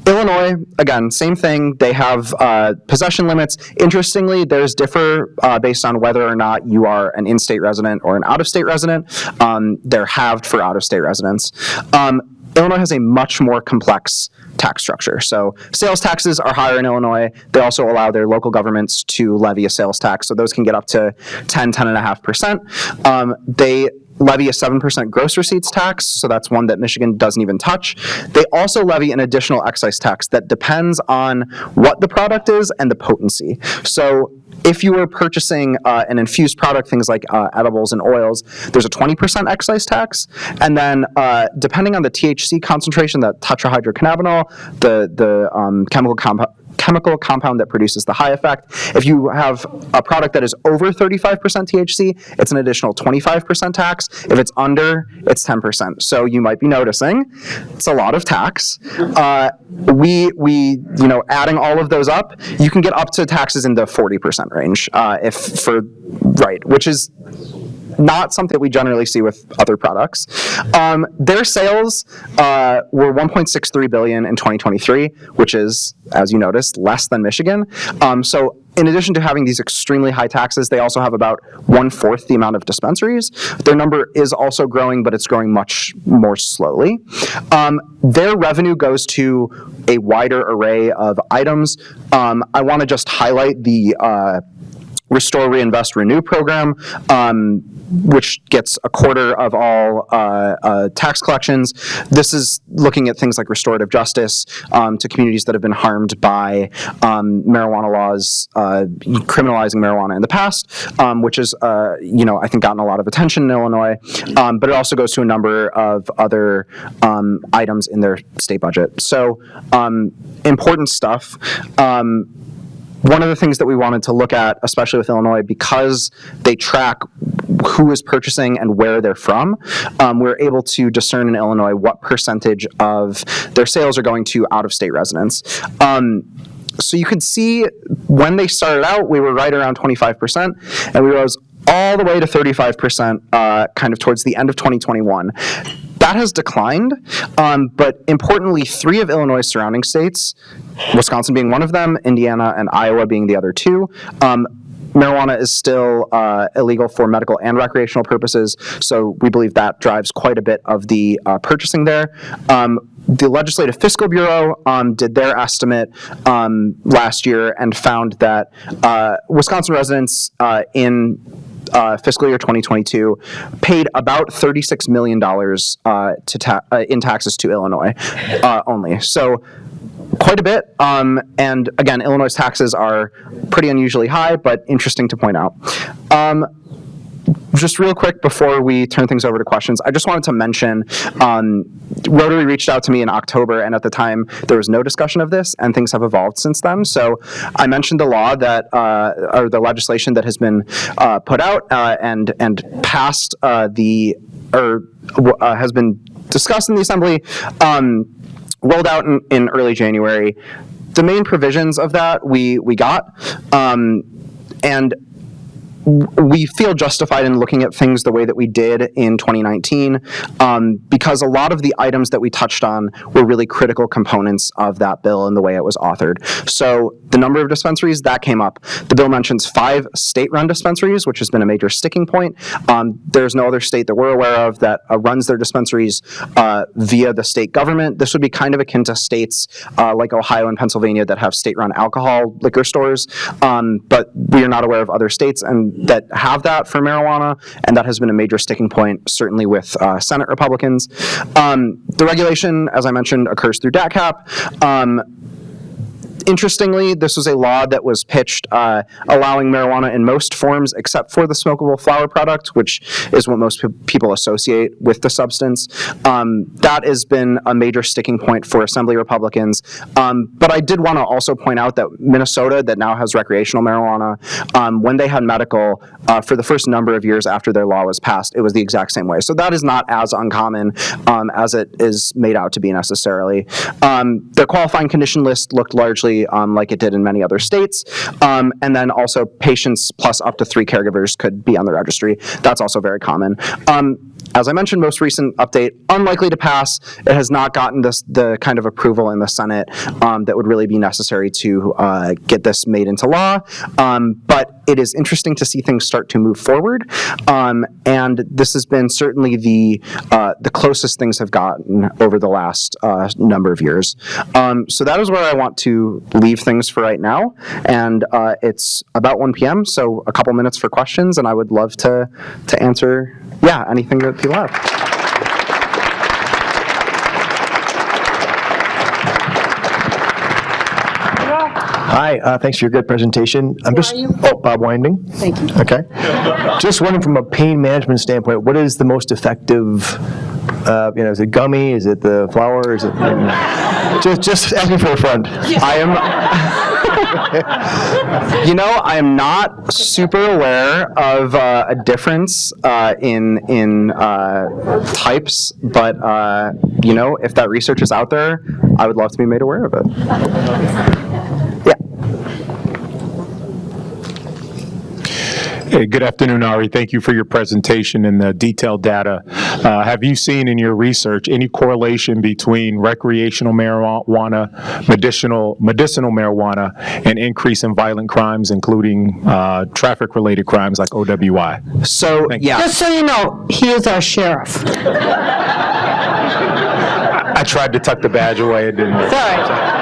[SPEAKER 6] Illinois, again, same thing. They have possession limits. Interestingly, theirs differ based on whether or not you are an in-state resident or an out-of-state resident. They're halved for out-of-state residents. Illinois has a much more complex tax structure. So sales taxes are higher in Illinois. They also allow their local governments to levy a sales tax. So those can get up to 10.5%. They levy a 7% gross receipts tax, so that's one that Michigan doesn't even touch. They also levy an additional excise tax that depends on what the product is and the potency. So if you were purchasing an infused product, things like edibles and oils, there's a 20% excise tax. And then depending on the THC concentration, the tetrahydrocannabinol, the chemical compound that produces the high effect. If you have a product that is over 35% THC, it's an additional 25% tax. If it's under, it's 10%. So you might be noticing it's a lot of tax. Adding all of those up, you can get up to taxes in the 40% range, which is not something that we generally see with other products. Their sales were $1.63 billion in 2023, which is, as you noticed, less than Michigan. So in addition to having these extremely high taxes, they also have about 1/4 the amount of dispensaries. Their number is also growing, but it's growing much more slowly. Their revenue goes to a wider array of items. I want to just highlight the Restore, Reinvest, Renew program, which gets a quarter of all tax collections. This is looking at things like restorative justice to communities that have been harmed by marijuana laws, criminalizing marijuana in the past, which is, I think gotten a lot of attention in Illinois, but it also goes to a number of other items in their state budget. So important stuff. One of the things that we wanted to look at, especially with Illinois, because they track who is purchasing and where they're from, we're able to discern in Illinois what percentage of their sales are going to out-of-state residents. So you can see when they started out, we were right around 25%, and we rose all the way to 35% kind of towards the end of 2021. That has declined, but importantly, 3 of Illinois' surrounding states, Wisconsin being one of them, Indiana and Iowa being the other 2, marijuana is still illegal for medical and recreational purposes, so we believe that drives quite a bit of the purchasing there. The Legislative Fiscal Bureau did their estimate last year and found that Wisconsin residents in fiscal year 2022 paid about $36 million in taxes to Illinois only. So quite a bit. And again, Illinois' taxes are pretty unusually high, but interesting to point out. Just real quick before we turn things over to questions, I just wanted to mention Rotary reached out to me in October, and at the time there was no discussion of this, and things have evolved since then. So I mentioned the law that, or the legislation that has been put out and passed has been discussed in the Assembly, rolled out in early January. The main provisions of that we got, and we feel justified in looking at things the way that we did in 2019 because a lot of the items that we touched on were really critical components of that bill and the way it was authored. So the number of dispensaries, that came up. The bill mentions 5 state-run dispensaries, which has been a major sticking point. There's no other state that we're aware of that runs their dispensaries via the state government. This would be kind of akin to states like Ohio and Pennsylvania that have state-run alcohol liquor stores, but we are not aware of other states and that have that for marijuana, and that has been a major sticking point, certainly with Senate Republicans. The regulation, as I mentioned, occurs through DATCAP. Interestingly, this was a law that was pitched allowing marijuana in most forms except for the smokable flower product, which is what most people associate with the substance. That has been a major sticking point for Assembly Republicans. But I did want to also point out that Minnesota, that now has recreational marijuana, when they had medical, for the first number of years after their law was passed, it was the exact same way. So that is not as uncommon as it is made out to be necessarily. The qualifying condition list looked largely like it did in many other states. And then also patients plus up to 3 caregivers could be on the registry. That's also very common. As I mentioned, most recent update, unlikely to pass. It has not gotten the kind of approval in the Senate that would really be necessary to get this made into law. But it is interesting to see things start to move forward. And this has been certainly the closest things have gotten over the last number of years. So that is where I want to leave things for right now. And it's about 1 p.m., so a couple minutes for questions, and I would love to answer, anything that people have.
[SPEAKER 7] Hi, thanks for your good presentation. I'm just, Bob Winding.
[SPEAKER 5] Thank you.
[SPEAKER 7] Okay. Just wondering from a pain management standpoint, what is the most effective, is it gummy, is it the flower, is it, just asking for a friend.
[SPEAKER 6] I am not super aware of a difference in types, but if that research is out there, I would love to be made aware of it. Yeah.
[SPEAKER 1] Hey, good afternoon, Ari. Thank you for your presentation and the detailed data. Have you seen in your research any correlation between recreational marijuana, medicinal marijuana, and increase in violent crimes, including traffic-related crimes like OWI?
[SPEAKER 6] So,
[SPEAKER 8] Just so you know, he is our sheriff.
[SPEAKER 1] I tried to tuck the badge away. It didn't work.
[SPEAKER 8] Sorry.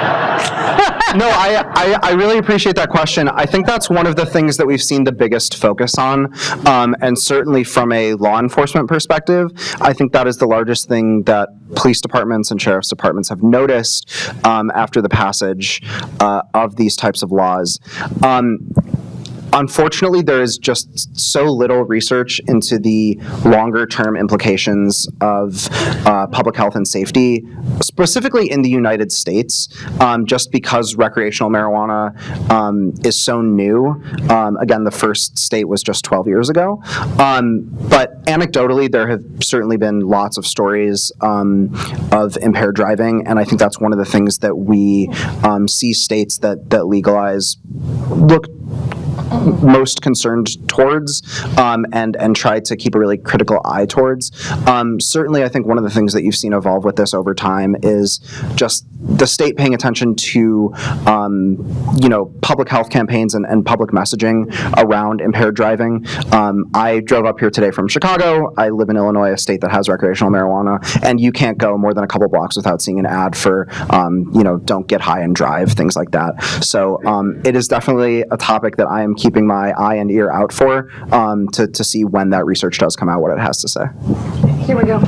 [SPEAKER 6] No, I really appreciate that question. I think that's one of the things that we've seen the biggest focus on, and certainly from a law enforcement perspective, I think that is the largest thing that police departments and sheriff's departments have noticed after the passage of these types of laws. Unfortunately, there is just so little research into the longer-term implications of public health and safety, specifically in the United States, just because recreational marijuana is so new. Again, the first state was just 12 years ago. But anecdotally, there have certainly been lots of stories of impaired driving, and I think that's one of the things that we see states that legalize look most concerned towards and try to keep a really critical eye towards. Certainly, I think one of the things that you've seen evolve with this over time is just the state paying attention to public health campaigns and public messaging around impaired driving. I drove up here today from Chicago. I live in Illinois, a state that has recreational marijuana, and you can't go more than a couple blocks without seeing an ad for don't get high and drive, things like that. So it is definitely a topic that I am keeping my eye and ear out for to see when that research does come out, what it has to say.
[SPEAKER 8] Here we go.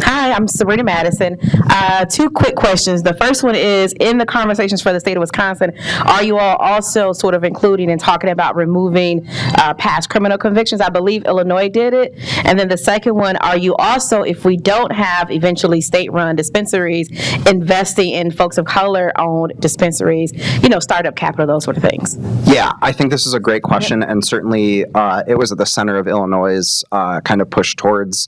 [SPEAKER 8] Hi, I'm Sabrina Madison. 2 quick questions. The first one is, in the conversations for the state of Wisconsin, are you all also sort of including and talking about removing past criminal convictions? I believe Illinois did it. And then the second one, are you also, if we don't have eventually state-run dispensaries, investing in folks of color-owned dispensaries, startup capital, those sort of things?
[SPEAKER 6] Yeah, I think this is a great question, and certainly it was at the center of Illinois' kind of push towards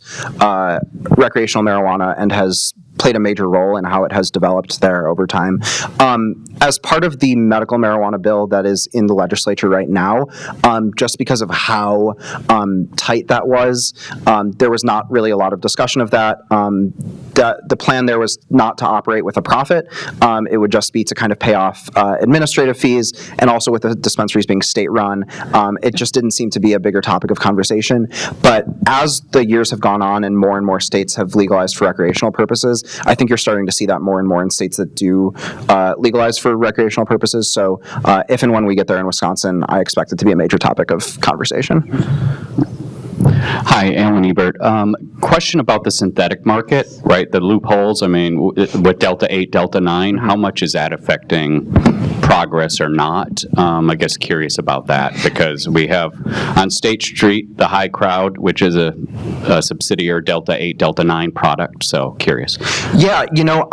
[SPEAKER 6] recreational marijuana and has played a major role in how it has developed there over time. As part of the medical marijuana bill that is in the legislature right now, just because of how tight that was, there was not really a lot of discussion of that. The plan there was not to operate with a profit. It would just be to kind of pay off administrative fees, and also with the dispensaries being state-run, it just didn't seem to be a bigger topic of conversation. But as the years have gone on and more states have legalized for recreational purposes, I think you're starting to see that more and more in states that do legalize for recreational purposes. So if and when we get there in Wisconsin, I expect it to be a major topic of conversation.
[SPEAKER 9] Hi, Alan Ebert. Question about the synthetic market, right? The loopholes, I mean, with Delta 8, Delta 9, how much is that affecting progress or not? I guess curious about that, because we have on State Street, the High Crowd, which is a subsidiary Delta 8, Delta 9 product, so curious.
[SPEAKER 6] Yeah, you know,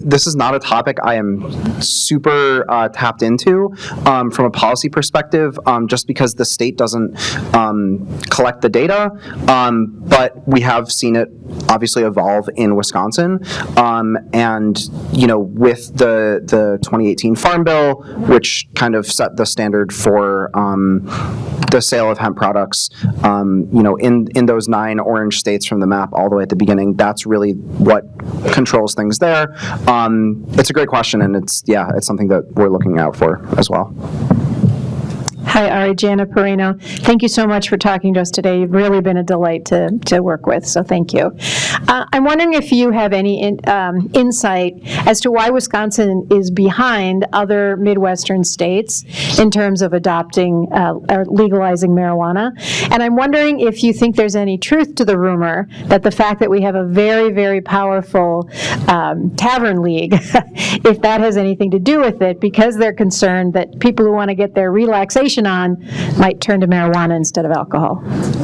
[SPEAKER 6] this is not a topic I am super tapped into from a policy perspective, just because the state doesn't collect the data, but we have seen it obviously evolve in Wisconsin, and you know, with the 2018 Farm Bill, which kind of set the standard for the sale of hemp products, you know, in those 9 orange states from the map all the way at the beginning, that's really what controls things there. It's a great question, and it's something that we're looking out for as well.
[SPEAKER 4] Hi, Ari, Jana Perino. Thank you so much for talking to us today. You've really been a delight to work with, so thank you. I'm wondering if you have any insight as to why Wisconsin is behind other Midwestern states in terms of adopting or legalizing marijuana. And I'm wondering if you think there's any truth to the rumor that the fact that we have a very, very powerful tavern league, if that has anything to do with it, because they're concerned that people who want to get their relaxation on might turn to marijuana instead of alcohol.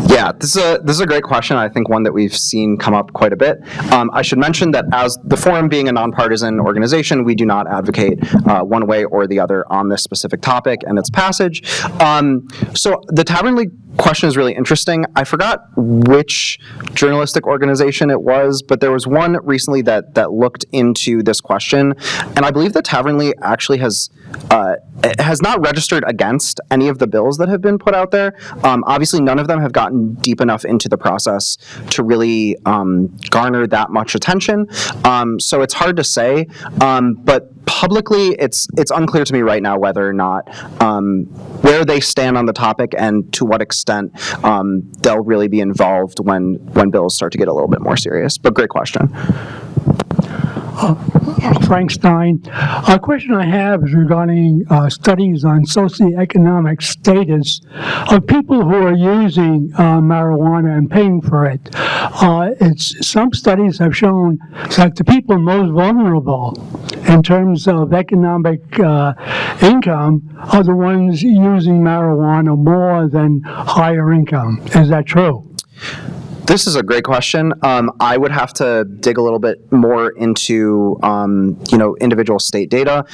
[SPEAKER 6] Yeah, this is a great question. I think one that we've seen come up quite a bit. I should mention that as the Forum being a nonpartisan organization, we do not advocate one way or the other on this specific topic and its passage. So the Tavern League question is really interesting. I forgot which journalistic organization it was, but there was one recently that looked into this question, and I believe the Tavern League actually has not registered against any of the bills that have been put out there. Obviously, none of them have gotten deep enough into the process to really garner that much attention. So it's hard to say, but publicly, it's unclear to me right now whether or not where they stand on the topic and to what extent they'll really be involved when bills start to get a little bit more serious. But great question.
[SPEAKER 10] Frank Stein. A question I have is regarding studies on socioeconomic status of people who are using marijuana and paying for it. Some studies have shown that the people most vulnerable in terms of economic income are the ones using marijuana more than higher income. Is that true?
[SPEAKER 6] This is a great question. I would have to dig a little bit more into, individual state data.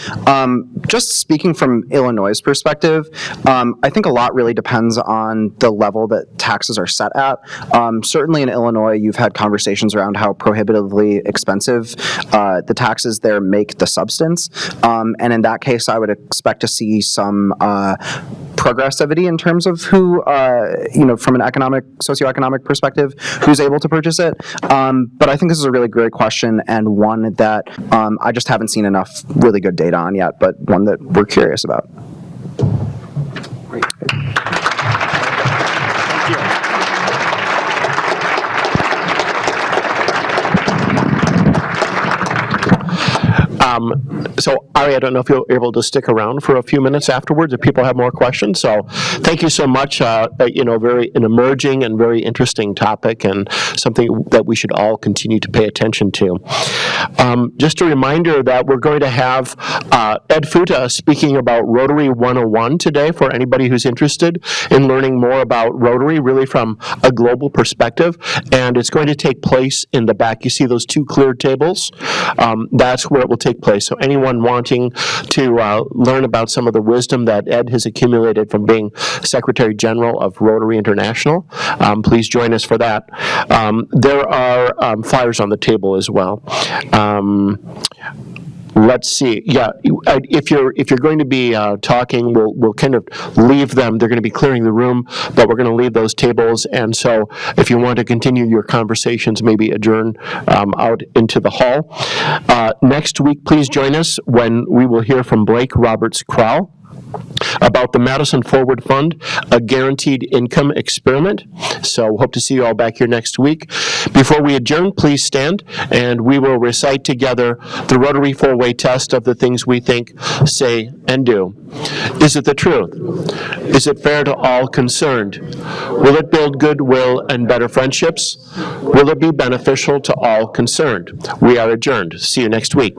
[SPEAKER 6] Just speaking from Illinois' perspective, I think a lot really depends on the level that taxes are set at. Certainly in Illinois, you've had conversations around how prohibitively expensive the taxes there make the substance. And in that case, I would expect to see some progressivity in terms of who, from an socioeconomic perspective, who's able to purchase it. But I think this is a really great question, and one that I just haven't seen enough really good data on yet, but one that we're curious about. Great.
[SPEAKER 2] So, Ari, I don't know if you're able to stick around for a few minutes afterwards if people have more questions. So, thank you so much. An emerging and very interesting topic, and something that we should all continue to pay attention to. Just a reminder that we're going to have Ed Futa speaking about Rotary 101 today for anybody who's interested in learning more about Rotary, really from a global perspective. And it's going to take place in the back. You see those 2 cleared tables? That's where it will take place. So anyone wanting to learn about some of the wisdom that Ed has accumulated from being Secretary General of Rotary International, please join us for that. There are flyers on the table as well. Let's see. Yeah, if you're going to be talking, we'll kind of leave them. They're going to be clearing the room, but we're going to leave those tables. And so, if you want to continue your conversations, maybe adjourn out into the hall. Next week, please join us when we will hear from Blake Roberts-Crowell. about the Madison Forward Fund, a guaranteed income experiment. So hope to see you all back here next week. Before we adjourn, please stand, and we will recite together the Rotary four-way test of the things we think, say, and do. Is it the truth? Is it fair to all concerned? Will it build goodwill and better friendships? Will it be beneficial to all concerned? We are adjourned. See you next week.